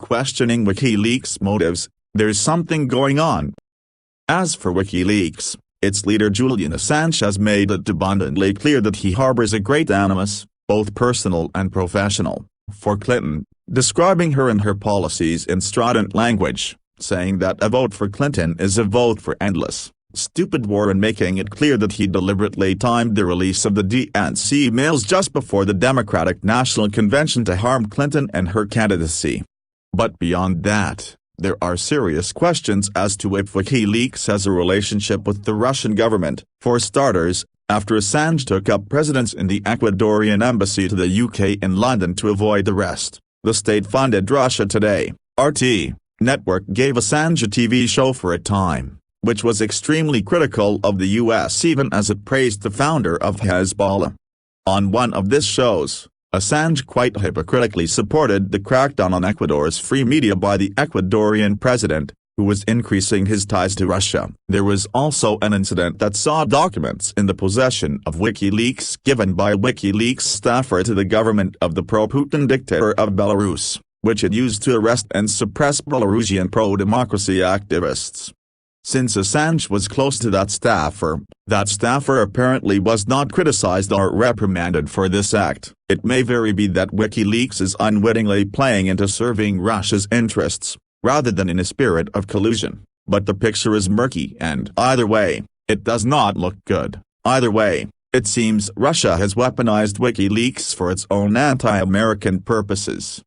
questioning WikiLeaks' motives, there's something going on. As for WikiLeaks, its leader Julian Assange has made it abundantly clear that he harbors a great animus, both personal and professional, for Clinton, describing her and her policies in strident language, saying that a vote for Clinton is a vote for endless, stupid war, and making it clear that he deliberately timed the release of the DNC emails just before the Democratic National Convention to harm Clinton and her candidacy. But beyond that, there are serious questions as to if WikiLeaks has a relationship with the Russian government. For starters, after Assange took up residence in the Ecuadorian embassy to the UK in London to avoid arrest, the state-funded Russia Today (RT) network gave Assange a TV show for a time, which was extremely critical of the US even as it praised the founder of Hezbollah. On one of these shows, Assange quite hypocritically supported the crackdown on Ecuador's free media by the Ecuadorian president, who was increasing his ties to Russia. There was also an incident that saw documents in the possession of WikiLeaks given by a WikiLeaks staffer to the government of the pro-Putin dictator of Belarus, which it used to arrest and suppress Belarusian pro-democracy activists. Since Assange was close to that staffer apparently was not criticized or reprimanded for this act. It may very be that WikiLeaks is unwittingly playing into serving Russia's interests, rather than in a spirit of collusion, but the picture is murky, and either way, it does not look good. Either way, it seems Russia has weaponized WikiLeaks for its own anti-American purposes.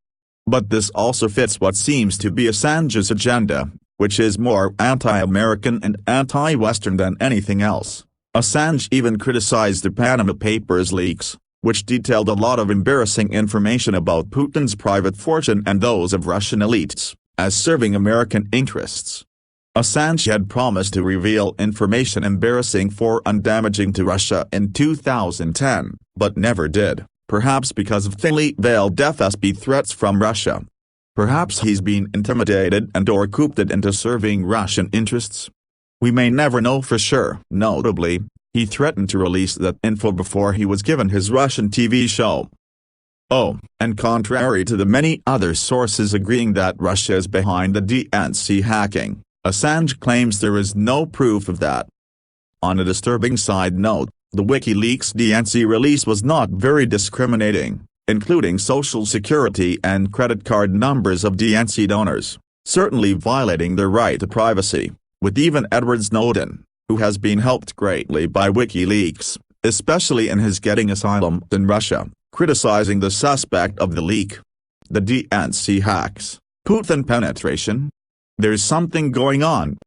But this also fits what seems to be Assange's agenda, which is more anti-American and anti-Western than anything else. Assange even criticized the Panama Papers leaks, which detailed a lot of embarrassing information about Putin's private fortune and those of Russian elites, as serving American interests. Assange had promised to reveal information embarrassing for and damaging to Russia in 2010, but never did, perhaps because of thinly veiled FSB threats from Russia. Perhaps he's been intimidated and/or coopted into serving Russian interests. We may never know for sure. Notably, he threatened to release that info before he was given his Russian TV show. Oh, and contrary to the many other sources agreeing that Russia is behind the DNC hacking, Assange claims there is no proof of that. On a disturbing side note, the WikiLeaks DNC release was not very discriminating, including social security and credit card numbers of DNC donors, certainly violating their right to privacy, with even Edward Snowden, who has been helped greatly by WikiLeaks, especially in his getting asylum in Russia, criticizing the suspect of the leak. The DNC hacks, Putin penetration? There's something going on.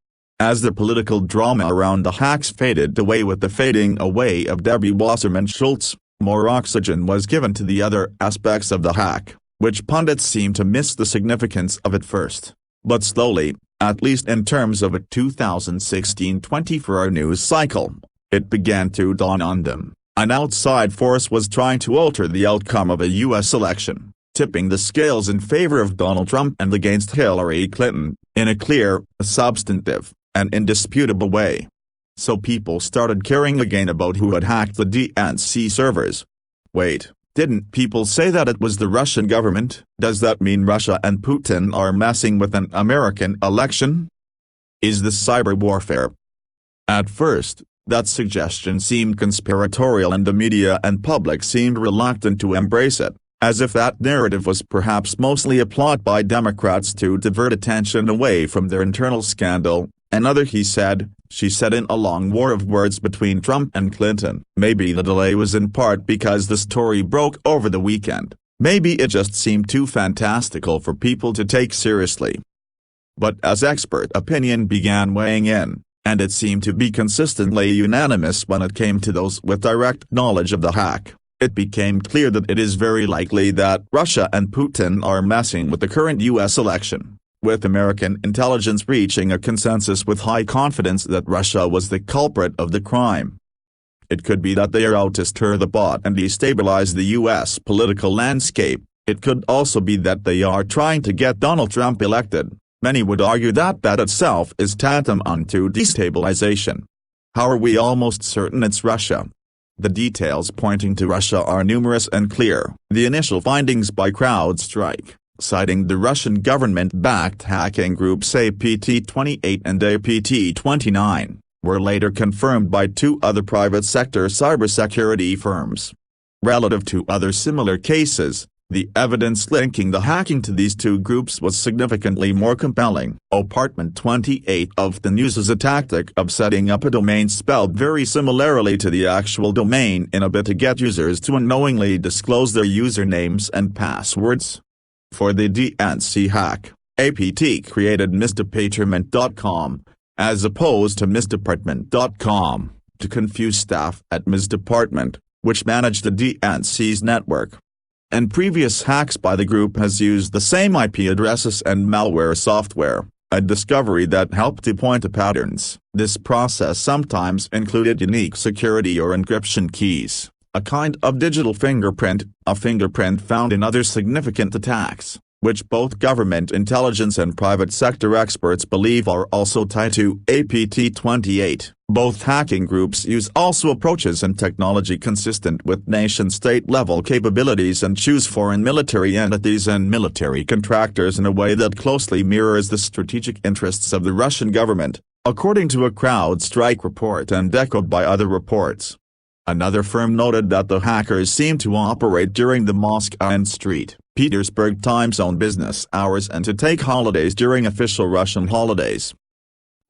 As the political drama around the hacks faded away with the fading away of Debbie Wasserman-Schultz, more oxygen was given to the other aspects of the hack, which pundits seem to miss the significance of at first, but slowly, at least in terms of a 2016 24-hour news cycle, it began to dawn on them. An outside force was trying to alter the outcome of a U.S. election, tipping the scales in favor of Donald Trump and against Hillary Clinton, in a clear, substantive, and indisputable way. So people started caring again about who had hacked the DNC servers. Wait, didn't people say that it was the Russian government? Does that mean Russia and Putin are messing with an American election? Is this cyber warfare? At first, that suggestion seemed conspiratorial and the media and public seemed reluctant to embrace it, as if that narrative was perhaps mostly a plot by Democrats to divert attention away from their internal scandal. Another he said, she said in a long war of words between Trump and Clinton. Maybe the delay was in part because the story broke over the weekend. Maybe it just seemed too fantastical for people to take seriously. But as expert opinion began weighing in, and it seemed to be consistently unanimous when it came to those with direct knowledge of the hack, it became clear that it is very likely that Russia and Putin are messing with the current U.S. election, with American intelligence reaching a consensus with high confidence that Russia was the culprit of the crime. It could be that they are out to stir the pot and destabilize the U.S. political landscape. It could also be that they are trying to get Donald Trump elected. Many would argue that itself is tantamount to destabilization. How are we almost certain it's Russia? The details pointing to Russia are numerous and clear. The initial findings by CrowdStrike, citing the Russian government-backed hacking groups APT-28 and APT-29, were later confirmed by two other private sector cybersecurity firms. Relative to other similar cases, the evidence linking the hacking to these two groups was significantly more compelling. Apartment 28 of the news is a tactic of setting up a domain spelled very similarly to the actual domain in a bid to get users to unknowingly disclose their usernames and passwords. For the DNC hack, APT created misdepartment.com, as opposed to misdepartment.com, to confuse staff at Misdepartment, which managed the DNC's network. And previous hacks by the group has used the same IP addresses and malware software, a discovery that helped to point to patterns. This process sometimes included unique security or encryption keys, a kind of digital fingerprint, a fingerprint found in other significant attacks, which both government intelligence and private sector experts believe are also tied to APT-28. Both hacking groups use also approaches and technology consistent with nation-state level capabilities and choose foreign military entities and military contractors in a way that closely mirrors the strategic interests of the Russian government, according to a CrowdStrike report and echoed by other reports. Another firm noted that the hackers seem to operate during the Moscow and St. Petersburg time zone business hours and to take holidays during official Russian holidays.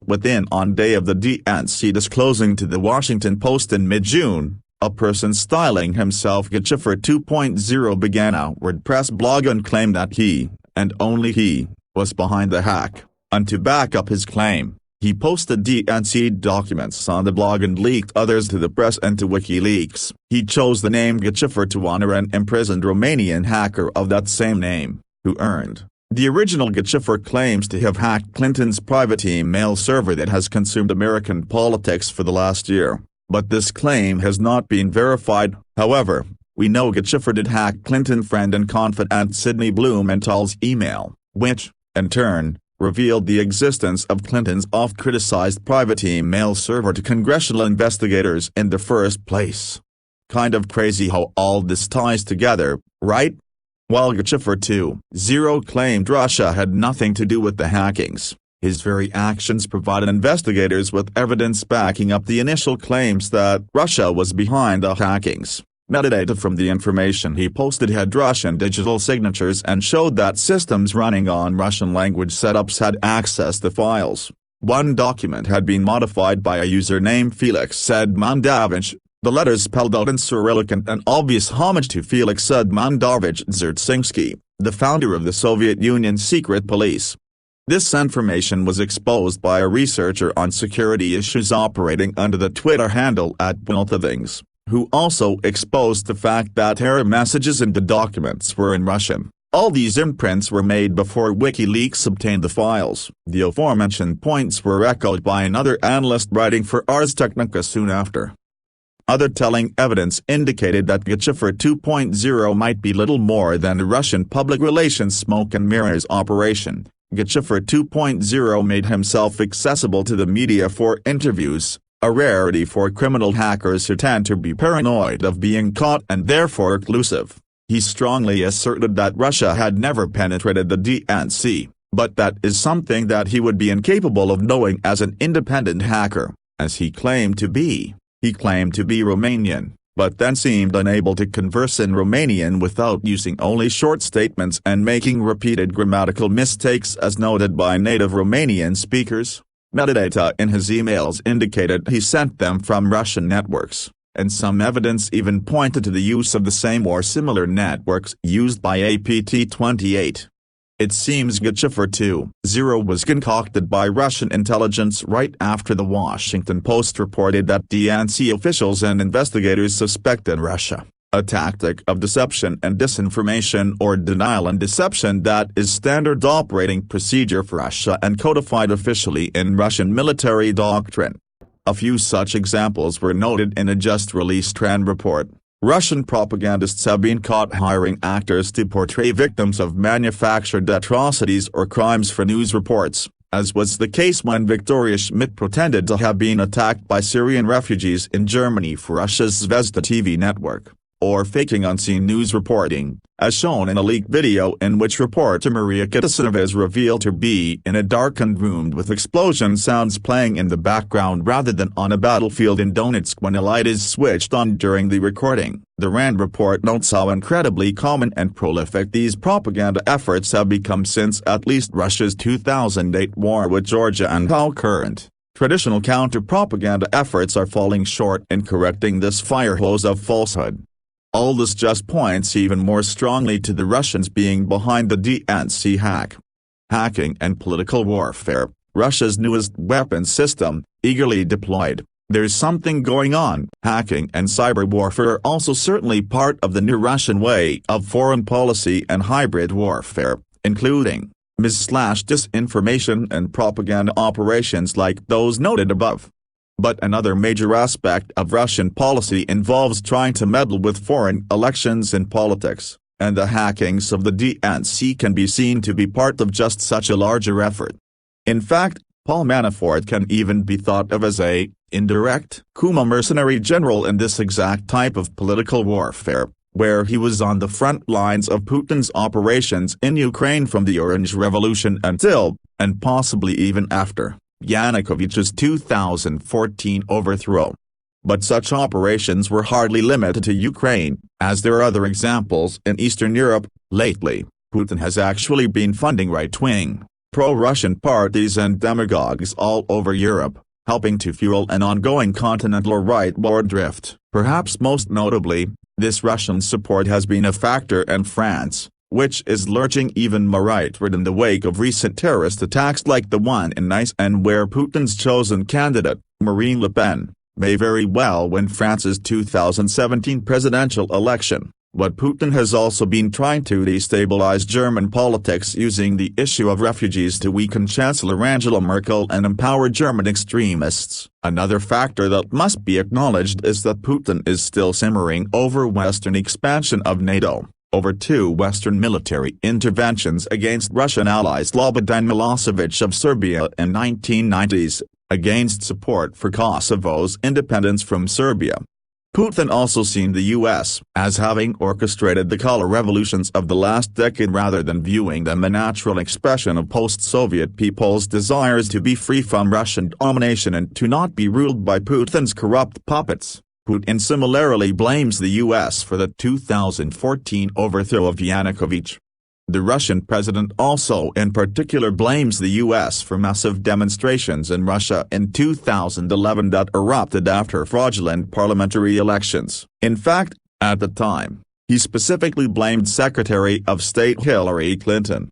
Within on day of the DNC disclosing to the Washington Post in mid-June, a person styling himself Gachiffer 2.0 began a WordPress blog and claimed that he, and only he, was behind the hack, and to back up his claim, he posted DNC documents on the blog and leaked others to the press and to WikiLeaks. He chose the name Gachiffer to honor an imprisoned Romanian hacker of that same name, who earned. The original Gachiffer claims to have hacked Clinton's private email server that has consumed American politics for the last year, but this claim has not been verified. However, we know Gachiffer did hack Clinton friend and confidant Sidney Blumenthal's email, which, in turn, revealed the existence of Clinton's oft-criticized private email server to congressional investigators in the first place. Kind of crazy how all this ties together, right? While Gachiffer 2.0 claimed Russia had nothing to do with the hackings, his very actions provided investigators with evidence backing up the initial claims that Russia was behind the hackings. Metadata from the information he posted had Russian digital signatures and showed that systems running on Russian language setups had accessed the files. One document had been modified by a user named Felix Edmundovich, the letters spelled out in Cyrillic and an obvious homage to Felix Edmundovich Dzerzhinsky, the founder of the Soviet Union's secret police. This information was exposed by a researcher on security issues operating under the Twitter handle @BuiltTheThings, who also exposed the fact that error messages in the documents were in Russian. All these imprints were made before WikiLeaks obtained the files. The aforementioned points were echoed by another analyst writing for Ars Technica soon after. Other telling evidence indicated that Gachiffer 2.0 might be little more than a Russian public relations smoke and mirrors operation. Gachiffer 2.0 made himself accessible to the media for interviews, a rarity for criminal hackers who tend to be paranoid of being caught and therefore reclusive. He strongly asserted that Russia had never penetrated the DNC, but that is something that he would be incapable of knowing as an independent hacker, as he claimed to be. He claimed to be Romanian, but then seemed unable to converse in Romanian without using only short statements and making repeated grammatical mistakes as noted by native Romanian speakers. Metadata in his emails indicated he sent them from Russian networks, and some evidence even pointed to the use of the same or similar networks used by APT-28. It seems Gachiffer 2.0 was concocted by Russian intelligence right after the Washington Post reported that DNC officials and investigators suspected Russia, a tactic of deception and disinformation or denial and deception that is standard operating procedure for Russia and codified officially in Russian military doctrine. A few such examples were noted in a just-released Trend report. Russian propagandists have been caught hiring actors to portray victims of manufactured atrocities or crimes for news reports, as was the case when Victoria Schmidt pretended to have been attacked by Syrian refugees in Germany for Russia's Zvezda TV network, or faking unseen news reporting, as shown in a leaked video in which reporter Maria Kitasonova is revealed to be in a darkened room with explosion sounds playing in the background rather than on a battlefield in Donetsk when a light is switched on during the recording. The RAND report notes how incredibly common and prolific these propaganda efforts have become since at least Russia's 2008 war with Georgia, and how current, traditional counter-propaganda efforts are falling short in correcting this fire hose of falsehood. All this just points even more strongly to the Russians being behind the DNC hack. Hacking and political warfare, Russia's newest weapon system, eagerly deployed. There's something going on. Hacking and cyber warfare are also certainly part of the new Russian way of foreign policy and hybrid warfare, including disinformation and propaganda operations like those noted above. But another major aspect of Russian policy involves trying to meddle with foreign elections and politics, and the hackings of the DNC can be seen to be part of just such a larger effort. In fact, Paul Manafort can even be thought of as a indirect Kuma mercenary general in this exact type of political warfare, where he was on the front lines of Putin's operations in Ukraine from the Orange Revolution until, and possibly even after, Yanukovych's 2014 overthrow. But such operations were hardly limited to Ukraine, as there are other examples in Eastern Europe. Lately, Putin has actually been funding right-wing, pro-Russian parties and demagogues all over Europe, helping to fuel an ongoing continental right-ward drift. Perhaps most notably, this Russian support has been a factor in France, which is lurching even more rightward in the wake of recent terrorist attacks like the one in Nice, and where Putin's chosen candidate, Marine Le Pen, may very well win France's 2017 presidential election. But Putin has also been trying to destabilize German politics using the issue of refugees to weaken Chancellor Angela Merkel and empower German extremists. Another factor that must be acknowledged is that Putin is still simmering over Western expansion of NATO, over 2 Western military interventions against Russian allies Slobodan Milosevic of Serbia in 1990s, against support for Kosovo's independence from Serbia. Putin also seen the U.S. as having orchestrated the color revolutions of the last decade rather than viewing them a natural expression of post-Soviet people's desires to be free from Russian domination and to not be ruled by Putin's corrupt puppets. Putin similarly blames the U.S. for the 2014 overthrow of Yanukovych. The Russian president also in particular blames the U.S. for massive demonstrations in Russia in 2011 that erupted after fraudulent parliamentary elections. In fact, at the time, he specifically blamed Secretary of State Hillary Clinton.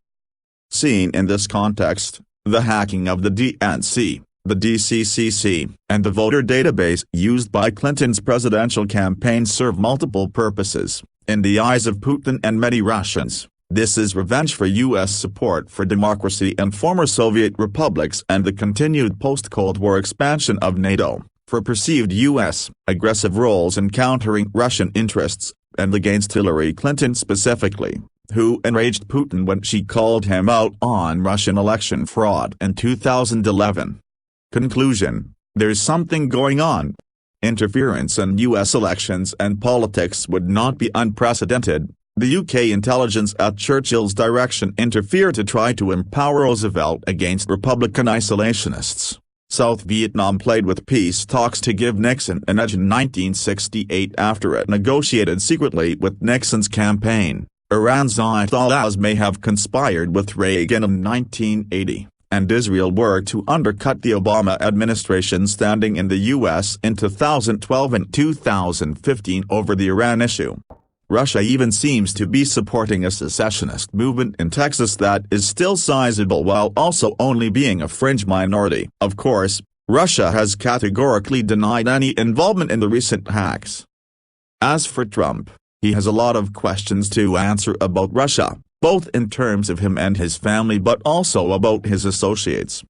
Seen in this context, the hacking of the DNC, the DCCC, and the voter database used by Clinton's presidential campaign serve multiple purposes, in the eyes of Putin and many Russians. This is revenge for U.S. support for democracy and former Soviet republics and the continued post-Cold War expansion of NATO, for perceived U.S. aggressive roles in countering Russian interests, and against Hillary Clinton specifically, who enraged Putin when she called him out on Russian election fraud in 2011. Conclusion: there's something going on. Interference in U.S. elections and politics would not be unprecedented. The UK intelligence at Churchill's direction interfered to try to empower Roosevelt against Republican isolationists. South Vietnam played with peace talks to give Nixon an edge in 1968 after it negotiated secretly with Nixon's campaign. Iran's Ayatollahs may have conspired with Reagan in 1980, and Israel worked to undercut the Obama administration's standing in the U.S. in 2012 and 2015 over the Iran issue. Russia even seems to be supporting a secessionist movement in Texas that is still sizable while also only being a fringe minority. Of course, Russia has categorically denied any involvement in the recent hacks. As for Trump, he has a lot of questions to answer about Russia, both in terms of him and his family but also about his associates.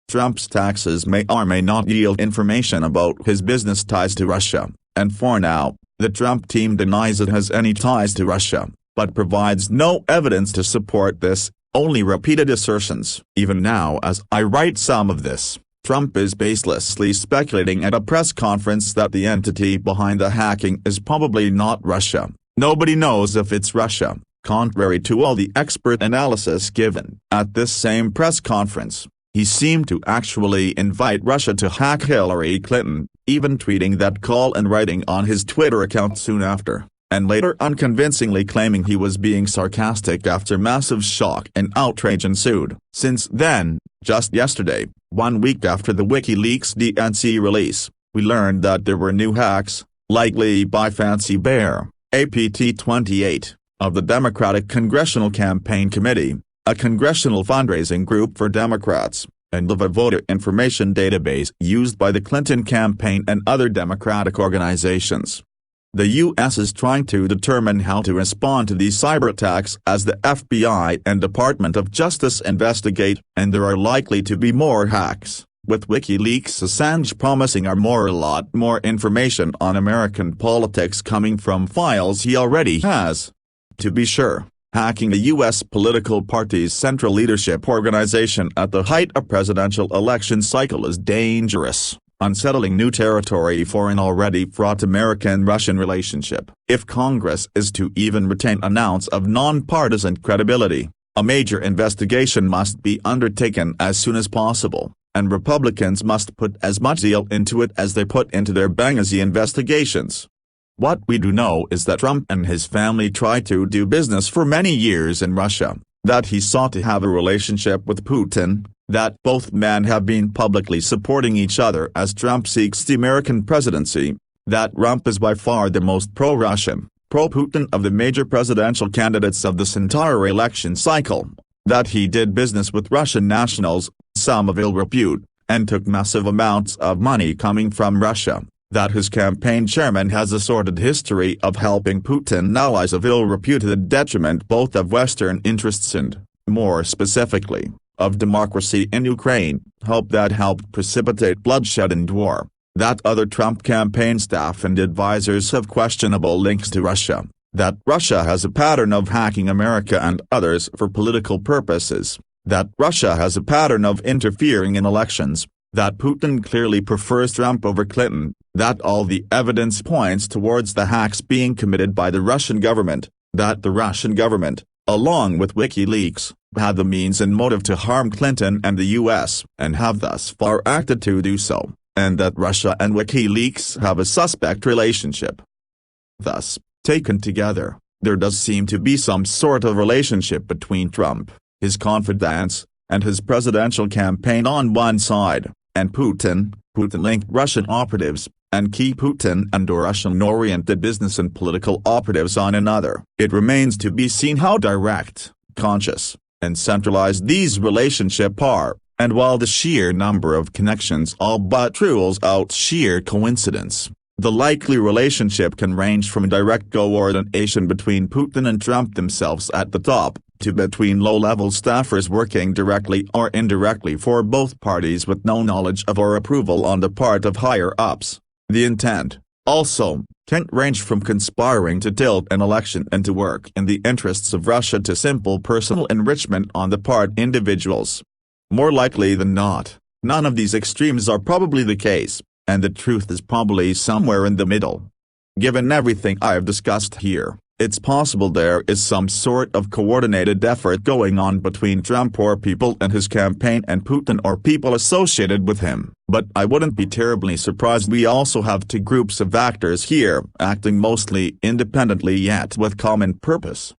Trump's taxes may or may not yield information about his business ties to Russia, and for now, the Trump team denies it has any ties to Russia, but provides no evidence to support this, only repeated assertions. Even now as I write some of this, Trump is baselessly speculating at a press conference that the entity behind the hacking is probably not Russia. Nobody knows if it's Russia, Contrary to all the expert analysis given at this same press conference, he seemed to actually invite Russia to hack Hillary Clinton, even tweeting that call and writing on his Twitter account soon after, and later unconvincingly claiming he was being sarcastic after massive shock and outrage ensued. Since then, just yesterday, 1 week after the WikiLeaks DNC release, we learned that there were new hacks, likely by Fancy Bear, APT-28, of the Democratic Congressional Campaign Committee, a congressional fundraising group for Democrats, and of a voter information database used by the Clinton campaign and other Democratic organizations. The U.S. is trying to determine how to respond to these cyber attacks as the FBI and Department of Justice investigate, and there are likely to be more hacks, with WikiLeaks' Assange promising a lot more information on American politics coming from files he already has. To be sure, hacking a U.S. political party's central leadership organization at the height of presidential election cycle is dangerous, unsettling new territory for an already fraught American-Russian relationship. If Congress is to even retain an ounce of nonpartisan credibility, a major investigation must be undertaken as soon as possible, and Republicans must put as much zeal into it as they put into their Benghazi investigations. What we do know is that Trump and his family tried to do business for many years in Russia, that he sought to have a relationship with Putin, that both men have been publicly supporting each other as Trump seeks the American presidency, that Trump is by far the most pro-Russian, pro-Putin of the major presidential candidates of this entire election cycle, that he did business with Russian nationals, some of ill repute, and took massive amounts of money coming from Russia, that his campaign chairman has a sordid history of helping Putin allies of ill repute to the detriment both of Western interests and, more specifically, of democracy in Ukraine, help that helped precipitate bloodshed and war, that other Trump campaign staff and advisors have questionable links to Russia, that Russia has a pattern of hacking America and others for political purposes, that Russia has a pattern of interfering in elections, that Putin clearly prefers Trump over Clinton, that all the evidence points towards the hacks being committed by the Russian government, that the Russian government, along with WikiLeaks, had the means and motive to harm Clinton and the U.S. and have thus far acted to do so, and that Russia and WikiLeaks have a suspect relationship. Thus, taken together, there does seem to be some sort of relationship between Trump, his confidants, and his presidential campaign on one side, and Putin-linked Russian operatives, and key Putin and Russian-oriented business and political operatives on another. It remains to be seen how direct, conscious, and centralized these relationships are, and while the sheer number of connections all but rules out sheer coincidence, the likely relationship can range from direct coordination between Putin and Trump themselves at the top, to between low-level staffers working directly or indirectly for both parties with no knowledge of or approval on the part of higher-ups. The intent, also, can range from conspiring to tilt an election and to work in the interests of Russia to simple personal enrichment on the part individuals. More likely than not, none of these extremes are probably the case, and the truth is probably somewhere in the middle. Given everything I've discussed here, it's possible there is some sort of coordinated effort going on between Trump or people in his campaign and Putin or people associated with him, but I wouldn't be terribly surprised we also have two groups of actors here acting mostly independently yet with common purpose.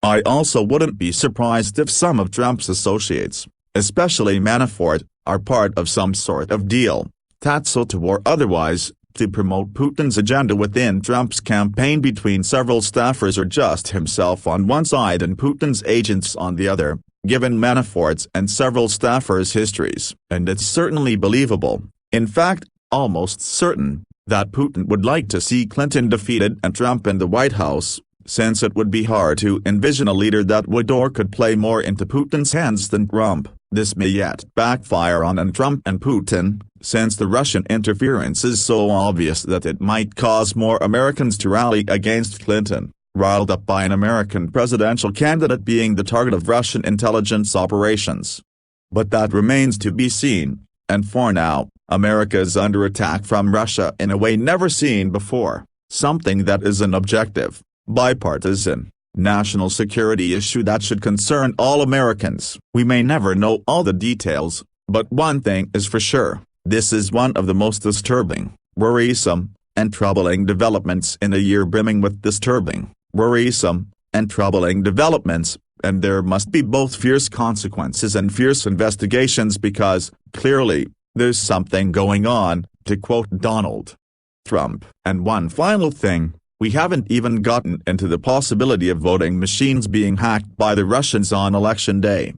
I also wouldn't be surprised if some of Trump's associates, especially Manafort, are part of some sort of deal, tacit or otherwise, to promote Putin's agenda within Trump's campaign between several staffers or just himself on one side and Putin's agents on the other, given Manafort's and several staffers' histories. And it's certainly believable, in fact, almost certain, that Putin would like to see Clinton defeated and Trump in the White House, since it would be hard to envision a leader that would or could play more into Putin's hands than Trump. This may yet backfire on Trump and Putin, since the Russian interference is so obvious that it might cause more Americans to rally against Clinton, riled up by an American presidential candidate being the target of Russian intelligence operations. But that remains to be seen, and for now, America is under attack from Russia in a way never seen before, something that is an objective, bipartisan, national security issue that should concern all Americans. We may never know all the details, but one thing is for sure, this is one of the most disturbing, worrisome, and troubling developments in a year brimming with disturbing, worrisome, and troubling developments, and there must be both fierce consequences and fierce investigations because, clearly, there's something going on, to quote Donald Trump. And one final thing, we haven't even gotten into the possibility of voting machines being hacked by the Russians on election day.